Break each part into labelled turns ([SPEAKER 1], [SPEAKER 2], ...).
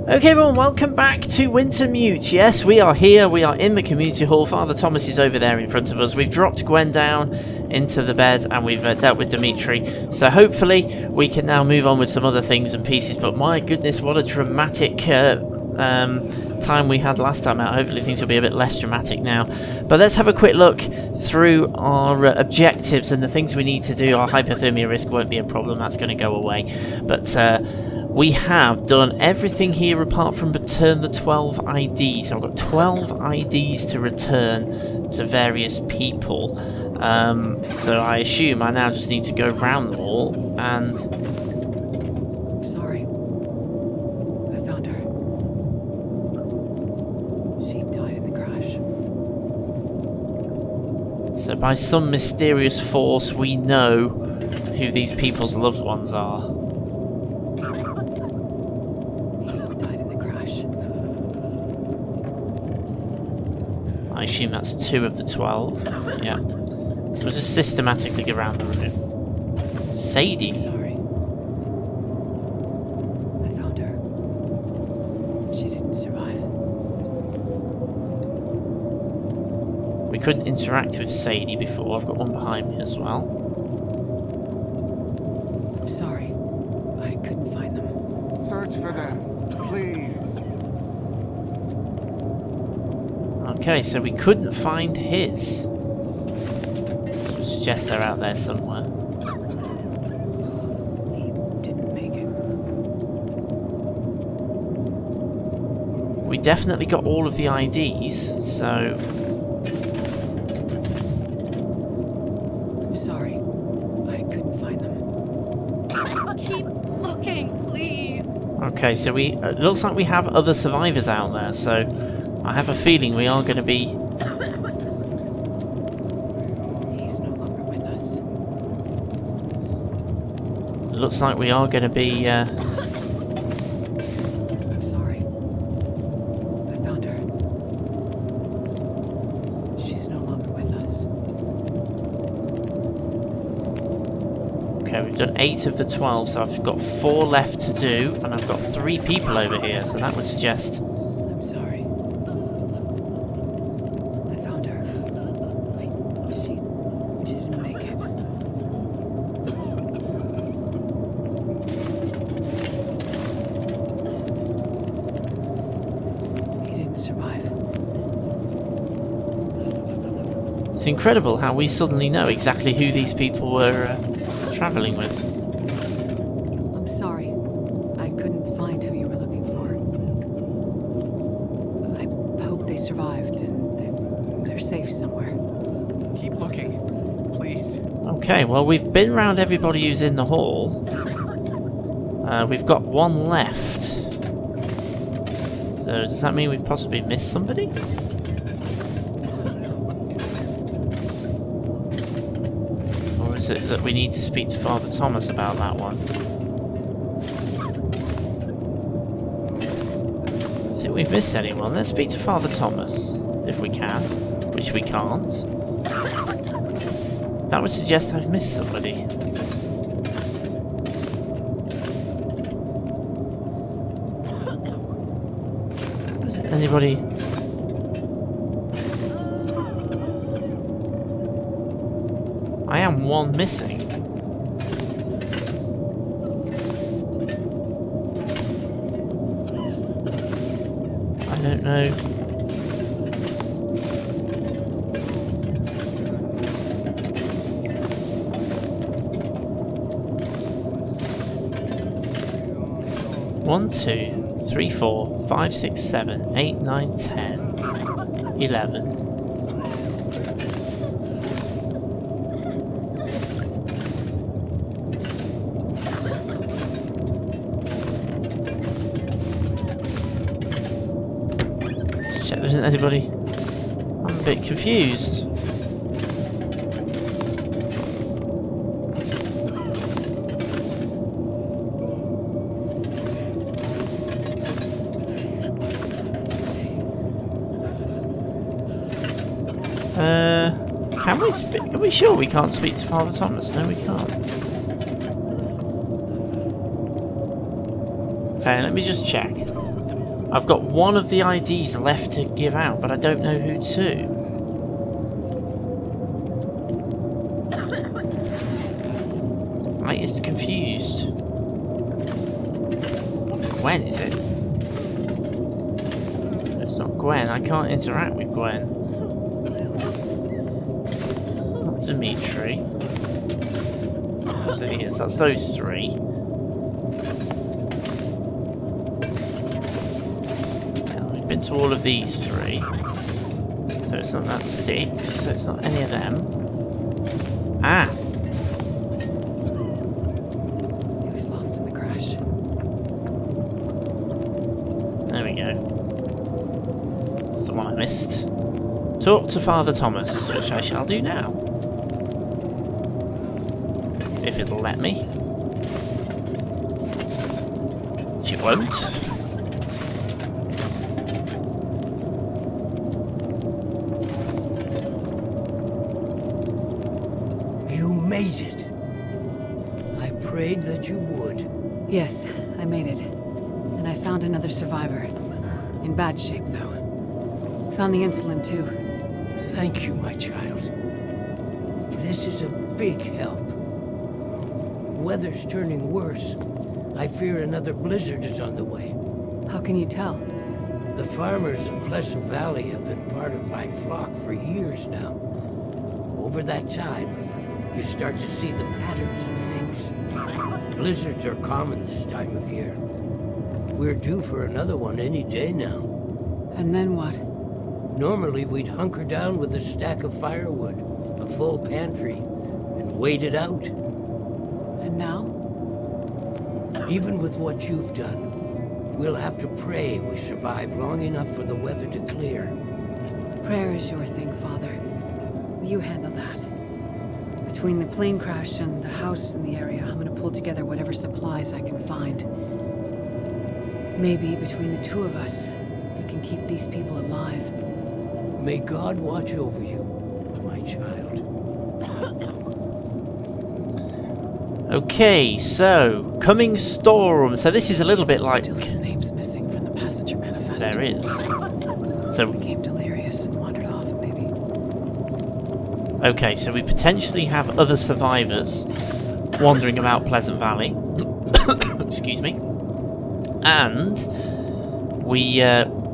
[SPEAKER 1] Okay everyone, welcome back to Wintermute. Yes, we are here, we are in the community hall. Father Thomas is over there in front of us. We've dropped Gwen down into the bed and we've dealt with Dimitri. So hopefully we can now move on with some other things and pieces. But my goodness, what a dramatic time we had last time out. Hopefully things will be a bit less dramatic now. But let's have a quick look through our objectives and the things we need to do. Our hypothermia risk won't be a problem, that's going to go away. But we have done everything here apart from return the 12 IDs. So I've got 12 IDs to return to various people. So I assume I now just need to go round them all and...
[SPEAKER 2] I'm sorry. I found her. She died in the crash.
[SPEAKER 1] So by some mysterious force we know who these people's loved ones are. I assume that's 2 of the 12. Yeah. So we'll just systematically go around the room. Sadie.
[SPEAKER 2] Sorry. I found her. She didn't survive.
[SPEAKER 1] We couldn't interact with Sadie before. I've got one behind me as well.
[SPEAKER 2] I'm sorry. I couldn't find them.
[SPEAKER 3] Search for them, please.
[SPEAKER 1] Okay, so we couldn't find his. Which would suggest they're out there somewhere.
[SPEAKER 2] He didn't make it.
[SPEAKER 1] We definitely got all of the IDs, so...
[SPEAKER 2] I'm sorry. I couldn't find them.
[SPEAKER 4] Keep looking, please.
[SPEAKER 1] Okay, so it looks like we have other survivors out there, so... I have a feeling we are going to be...
[SPEAKER 2] He's no longer with us.
[SPEAKER 1] Looks like we are going to be...
[SPEAKER 2] I'm sorry. I found her. She's no longer with us.
[SPEAKER 1] Okay, we've done 8 of the 12, so I've got 4 left to do, and I've got 3 people over here, so that would suggest...
[SPEAKER 2] I'm sorry. I found her. She didn't make it. He didn't survive.
[SPEAKER 1] It's incredible how we suddenly know exactly who these people were travelling with.
[SPEAKER 2] I'm sorry. I couldn't find who you were looking for. I hope they survived and they're safe somewhere.
[SPEAKER 3] Keep looking, please.
[SPEAKER 1] Okay, well we've been round everybody who's in the hall. We've got 1 left. So does that mean we've possibly missed somebody? Or is it that we need to speak to Father Thomas about that one? I think we've missed anyone. Let's speak to Father Thomas, if we can, which we can't. That would suggest I've missed somebody. Is it anybody? I am 1 missing. I don't know. One, 2, 3, 4, 5, 6, 7, 8, 9, 10, 11. Check there isn't anybody. I'm a bit confused. Can we speak? Are we sure we can't speak to Father Thomas? No, we can't. Okay, let me just check. I've got one of the IDs left to give out, but I don't know who to. I is confused. Gwen, is it? It's not Gwen. I can't interact with Gwen. Not Dimitri. So yes, that's those three. Been to all of these three, so it's not that 6, so it's not any of them. Ah!
[SPEAKER 2] He was lost in the crash.
[SPEAKER 1] There we go. That's the one I missed. Talk to Father Thomas, which I shall do now. If it'll let me. Which it won't.
[SPEAKER 5] Made it. I prayed that you would.
[SPEAKER 2] Yes, I made it. And I found another survivor. In bad shape, though. Found the insulin, too.
[SPEAKER 5] Thank you, my child. This is a big help. Weather's turning worse. I fear another blizzard is on the way.
[SPEAKER 2] How can you tell?
[SPEAKER 5] The farmers of Pleasant Valley have been part of my flock for years now. Over that time, you start to see the patterns of things. Blizzards are common this time of year. We're due for another one any day now.
[SPEAKER 2] And then what?
[SPEAKER 5] Normally we'd hunker down with a stack of firewood, a full pantry, and wait it out.
[SPEAKER 2] And now?
[SPEAKER 5] Even with what you've done, we'll have to pray we survive long enough for the weather to clear.
[SPEAKER 2] Prayer is your thing, Father. You handle that. Between the plane crash and the house in the area, I'm gonna pull together whatever supplies I can find. Maybe between the two of us, we can keep these people alive.
[SPEAKER 5] May God watch over you, my child.
[SPEAKER 1] Okay, so coming storm. So this is a little bit like.
[SPEAKER 2] Still some names missing from the passenger manifest.
[SPEAKER 1] There is. So
[SPEAKER 2] Became delirious and wandered off, maybe.
[SPEAKER 1] okay, so we potentially have other survivors wandering about Pleasant Valley. Excuse me. And we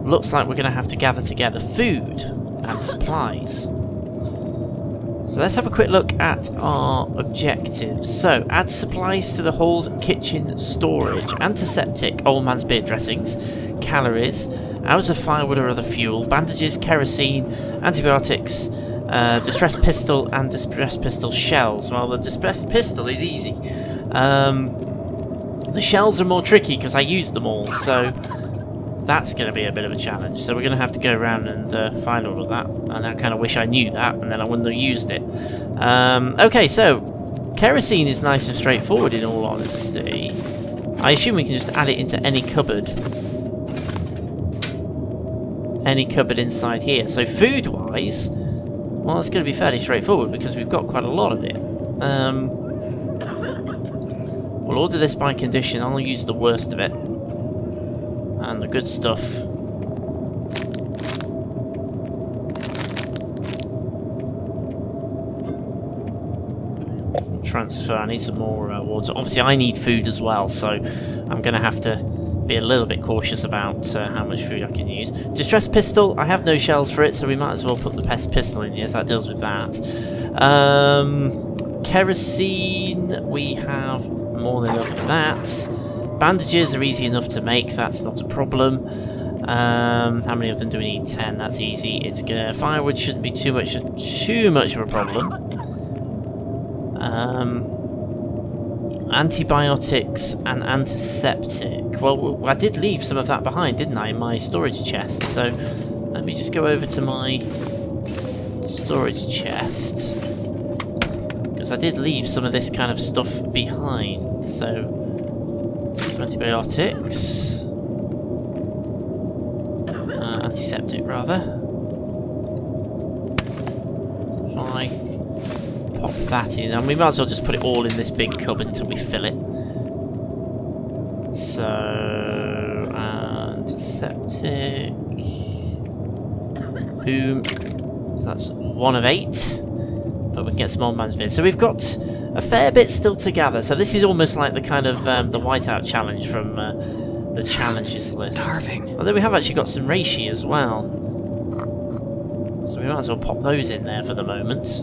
[SPEAKER 1] looks like we're going to have to gather together food and supplies. So let's have a quick look at our objectives. So, add supplies to the hold kitchen storage, antiseptic, old man's beard dressings, calories, hours of firewood or other fuel, bandages, kerosene, antibiotics, distress pistol and distress pistol shells. Well, the distress pistol is easy. The shells are more tricky because I used them all, so that's going to be a bit of a challenge. So we're going to have to go around and find all of that, and I kind of wish I knew that, and then I wouldn't have used it. Okay, so kerosene is nice and straightforward in all honesty. I assume we can just add it into any cupboard. Any cupboard inside here. So food-wise, well, it's going to be fairly straightforward because we've got quite a lot of it. We'll order this by condition. I'll use the worst of it. And the good stuff. Transfer. I need some more water. Obviously, I need food as well, so I'm going to have to be a little bit cautious about how much food I can use. Distress pistol. I have no shells for it, so we might as well put the pistol in here, so that deals with that. Kerosene. We have more than enough of that. Bandages are easy enough to make, that's not a problem. How many of them do we need? 10, that's easy. It's gonna, firewood shouldn't be too much of a problem. Antibiotics and antiseptic. Well, I did leave some of that behind, didn't I, in my storage chest? So let me just go over to my storage chest, because I did leave some of this kind of stuff behind. So some antibiotics, antiseptic rather. If I pop that in, and we might as well just put it all in this big cupboard until we fill it. So, and Septic. Boom. So that's 1 of 8. But we can get some old man's beer. So we've got a fair bit still to gather. So this is almost like the kind of the whiteout challenge from the challenges list.
[SPEAKER 2] Starving.
[SPEAKER 1] Although we have actually got some reishi as well. So we might as well pop those in there for the moment.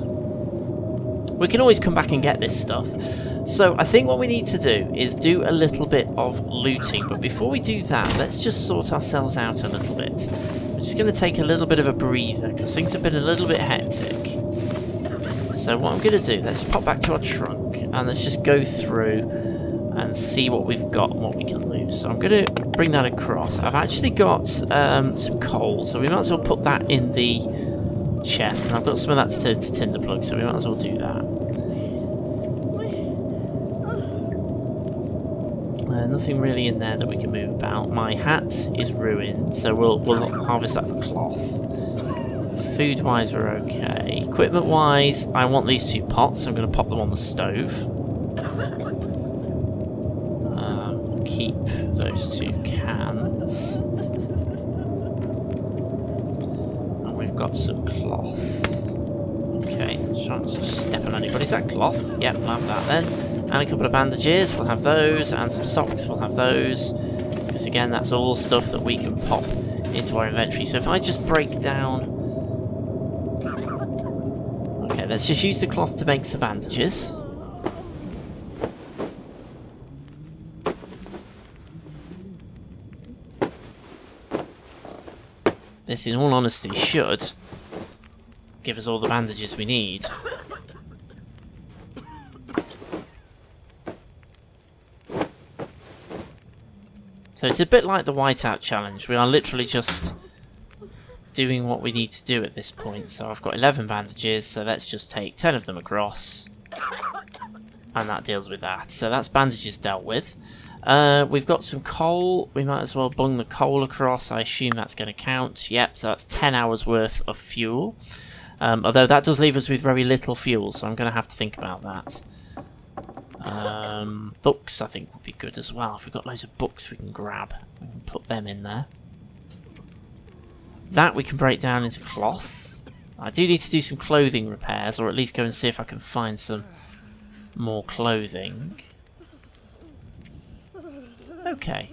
[SPEAKER 1] We can always come back and get this stuff. So I think what we need to do is do a little bit of looting. But before we do that, let's just sort ourselves out a little bit. We're just going to take a little bit of a breather because things have been a little bit hectic. So what I'm going to do, let's pop back to our trunk and let's just go through and see what we've got and what we can lose. So I'm going to bring that across. I've actually got some coal, so we might as well put that in the chest. And I've got some of that to turn to tinder plug, so we might as well do that. Nothing really in there that we can move about. My hat is ruined, so we'll harvest that for cloth. Food-wise, we're okay. Equipment-wise, I want these 2 pots, so I'm going to pop them on the stove. Keep those 2 cans. And we've got some cloth. Okay, let's try and step on anybody. Is that cloth? Yep, we'll have that then. And a couple of bandages, we'll have those. And some socks, we'll have those. Because again, that's all stuff that we can pop into our inventory. So if I just break down... Okay, let's just use the cloth to make some bandages. This, in all honesty, should give us all the bandages we need. So it's a bit like the whiteout challenge. We are literally just doing what we need to do at this point. So I've got 11 bandages, so let's just take 10 of them across. And that deals with that. So that's bandages dealt with. We've got some coal. We might as well bung the coal across. I assume that's going to count. Yep, so that's 10 hours worth of fuel. Although that does leave us with very little fuel, so I'm going to have to think about that. Books, I think, would be good as well. If we've got loads of books we can grab, we can put them in there. That we can break down into cloth. I do need to do some clothing repairs, or at least go and see if I can find some more clothing. Okay.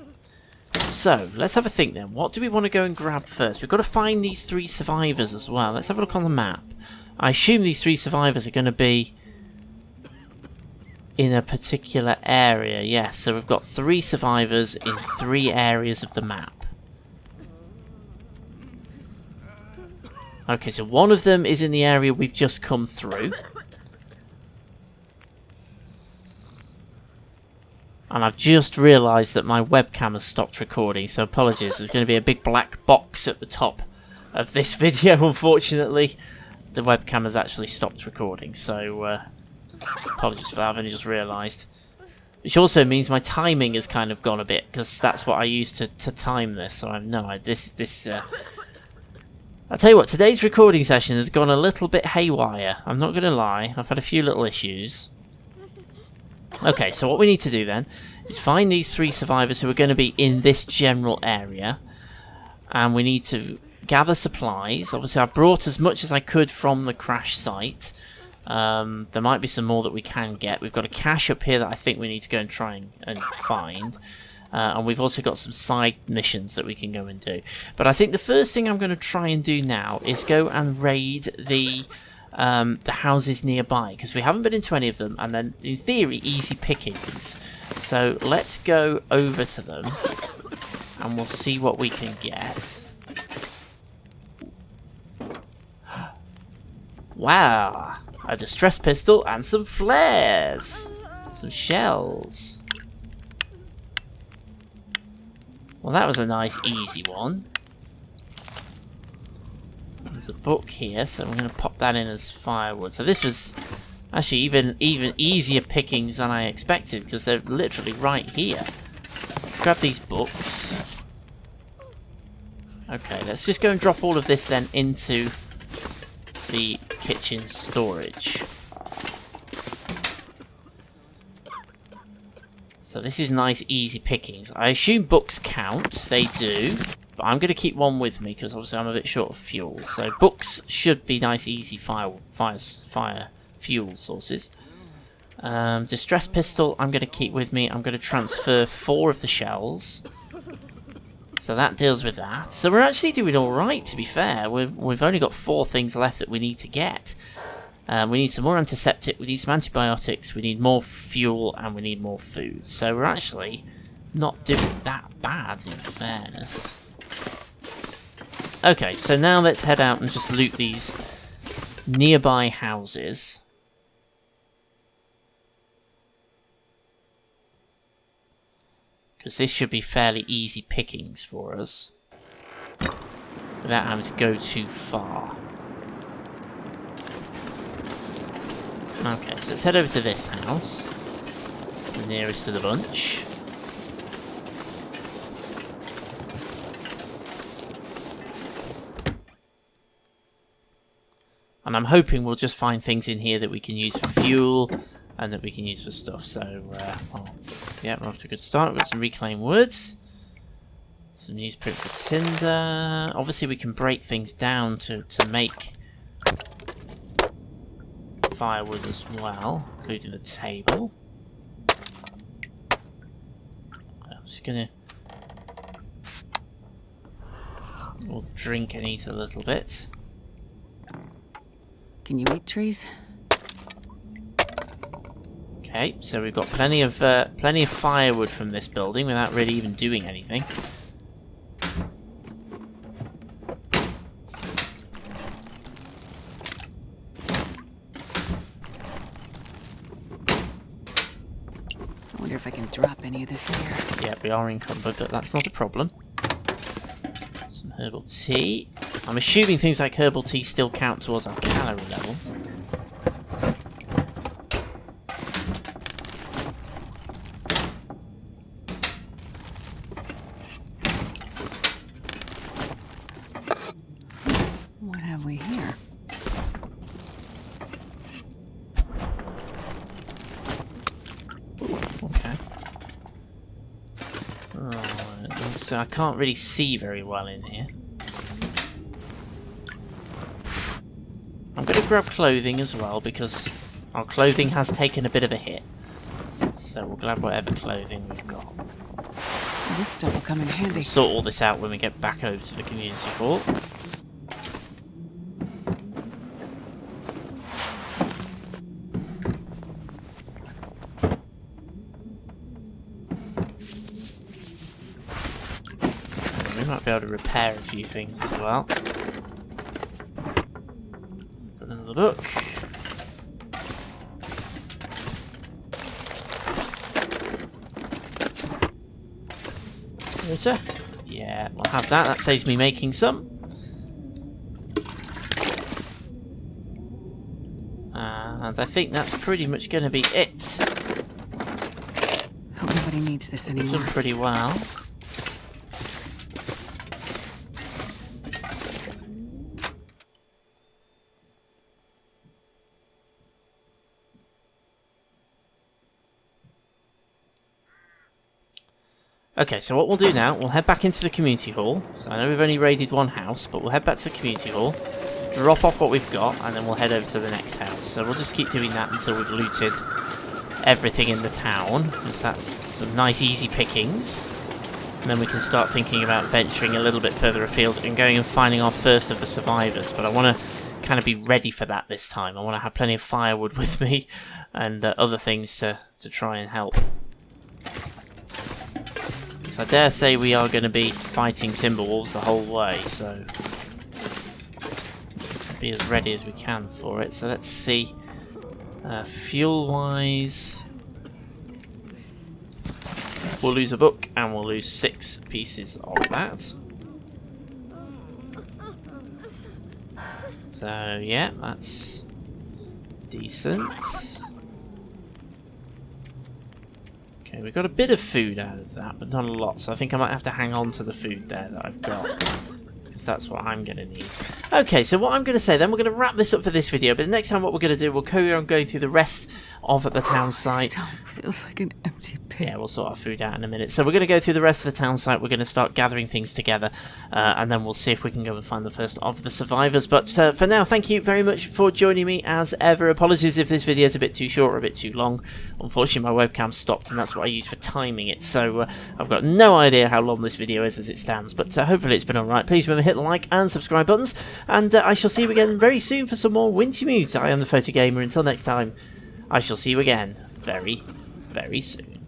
[SPEAKER 1] So, let's have a think then. What do we want to go and grab first? We've got to find these 3 survivors as well. Let's have a look on the map. I assume these 3 survivors are going to be in a particular area. Yes, so we've got 3 survivors in 3 areas of the map. Okay, so one of them is in the area we've just come through. And I've just realised that my webcam has stopped recording, so apologies. There's going to be a big black box at the top of this video, unfortunately. The webcam has actually stopped recording, so apologies for that, I've only just realised. Which also means my timing has kind of gone a bit, because that's what I use to time this, so I've no idea. I'll tell you what, today's recording session has gone a little bit haywire. I'm not going to lie, I've had a few little issues. Okay, so what we need to do then is find these 3 survivors who are going to be in this general area. And we need to gather supplies. Obviously, I brought as much as I could from the crash site. There might be some more that we can get. We've got a cache up here that I think we need to go and try and find. And we've also got some side missions that we can go and do. But I think the first thing I'm going to try and do now is go and raid the houses nearby, because we haven't been into any of them, and then in theory easy pickings. So let's go over to them and we'll see what we can get. Wow, a distress pistol and some flares, some shells. Well, that was a nice easy one. There's a book here, so I'm going to pop that in as firewood. So this was actually even easier pickings than I expected, because they're literally right here. Let's grab these books. Okay, let's just go and drop all of this then into the kitchen storage. So this is nice, easy pickings. I assume books count. They do. But I'm going to keep one with me because obviously I'm a bit short of fuel. So books should be nice, easy fire fuel sources. Distress pistol I'm going to keep with me. I'm going to transfer 4 of the shells. So that deals with that. So we're actually doing alright, to be fair. We've only got 4 things left that we need to get. We need some more antiseptic, we need some antibiotics, we need more fuel, and we need more food. So we're actually not doing that bad, in fairness. Okay, so now let's head out and just loot these nearby houses. Because this should be fairly easy pickings for us. Without having to go too far. Okay, so let's head over to this house. The nearest to the bunch. And I'm hoping we'll just find things in here that we can use for fuel and that we can use for stuff. So, yeah, we're off to a good start. We've got some reclaimed woods. Some newsprint for tinder. Obviously we can break things down to make firewood as well, including the table. I'm just gonna we'll drink and eat a little bit.
[SPEAKER 2] Can you eat trees?
[SPEAKER 1] Okay, so we've got plenty of firewood from this building without really even doing anything.
[SPEAKER 2] I wonder if I can drop any of this here.
[SPEAKER 1] Yeah, we are encumbered, but that's not a problem. Some herbal tea. I'm assuming things like herbal tea still count towards our calorie level.
[SPEAKER 2] What have we here?
[SPEAKER 1] Okay. Alright, so I can't really see very well in here. I'm going to grab clothing as well because our clothing has taken a bit of a hit. So we'll grab whatever clothing we've got.
[SPEAKER 2] This stuff will come in handy.
[SPEAKER 1] We'll sort all this out when we get back over to the community hall. We might be able to repair a few things as well. Got another book. Yeah, we'll have that. That saves me making some. And I think that's pretty much going to be it.
[SPEAKER 2] Hope nobody needs this anymore.
[SPEAKER 1] Done pretty well. Okay, so what we'll do now, we'll head back into the community hall. So I know we've only raided one house, but we'll head back to the community hall, drop off what we've got, and then we'll head over to the next house. So we'll just keep doing that until we've looted everything in the town, because that's some nice easy pickings. And then we can start thinking about venturing a little bit further afield and going and finding our first of the survivors. But I want to kind of be ready for that this time. I want to have plenty of firewood with me and other things to try and help. I dare say we are going to be fighting Timberwolves the whole way, so be as ready as we can for it. So let's see, fuel-wise, we'll lose a book and we'll lose 6 pieces of that. So yeah, that's decent. Okay, we got a bit of food out of that, but not a lot, so I think I might have to hang on to the food there that I've got, because that's what I'm going to need. Okay, so what I'm going to say then, we're going to wrap this up for this video, but the next time what we're going to do, we'll carry on going through the rest of the town site.
[SPEAKER 2] Still feels like an empty pit.
[SPEAKER 1] Yeah, we'll sort our food out in a minute. So we're going to go through the rest of the town site. We're going to start gathering things together, and then we'll see if we can go and find the first of the survivors. But for now, thank you very much for joining me as ever. Apologies if this video is a bit too short or a bit too long. Unfortunately, my webcam stopped, and that's what I use for timing it. So I've got no idea how long this video is as it stands, but hopefully it's been alright. Please remember to hit the like and subscribe buttons, and I shall see you again very soon for some more Wintermute. I am the Photo Gamer. Until next time, I shall see you again very, very soon.